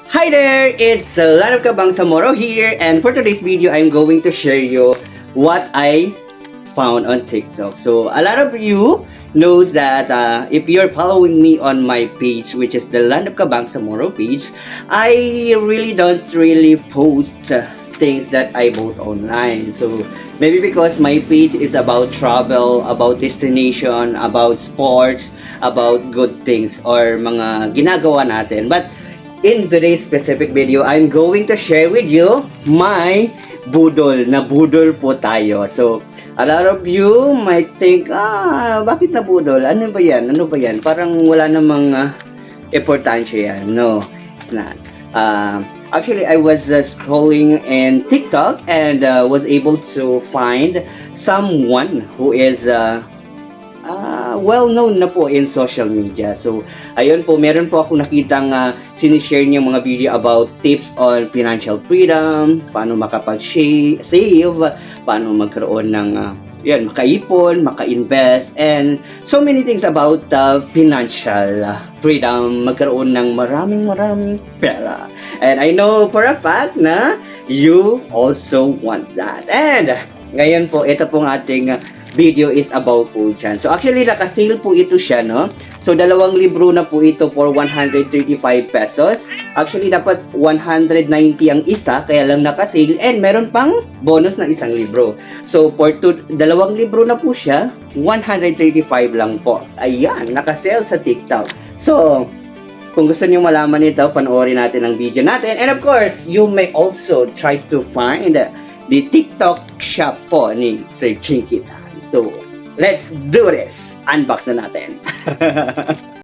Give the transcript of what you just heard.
Hi there! It's Lanab Kabangsamoro here, and for today's video, I'm going to share you what I found on TikTok. So, a lot of you knows that if you're following me on my page, which is the Land of Kabangsamoro page, I really don't post things that I bought online. So, maybe because my page is about travel, about destination, about sports, about good things, or mga ginagawa natin. But in today's specific video, I'm going to share with you my budol. Na budol po tayo. So, a lot of you might think, bakit na budol? Ano ba yan? Ano ba yan? Parang wala namang importansya yan. No, it's not. Actually, I was scrolling in TikTok and was able to find someone who is well-known na po in social media. So, ayun po, meron po ako nakitang sinishare niya mga video about tips on financial freedom, paano makapag-save, paano magkaroon ng makaipon, maka-invest, and so many things about financial freedom, magkaroon ng maraming pera. And I know for a fact na you also want that. And ngayon po, ito pong ating video is about po dyan. So actually, naka-sale po ito siya, no? So, 2 libro na po ito for 135 pesos. Actually, dapat 190 ang isa, kaya lang naka-sale. And meron pang bonus na 1 libro. So, for 2 libro na po siya, 135 lang po. Ayan, naka-sale sa TikTok. So, kung gusto niyo malaman ito, panoorin natin ang video natin. And of course, you may also try to find the TikTok shop po ni Sir Chinky. So, let's do this! Unbox na natin!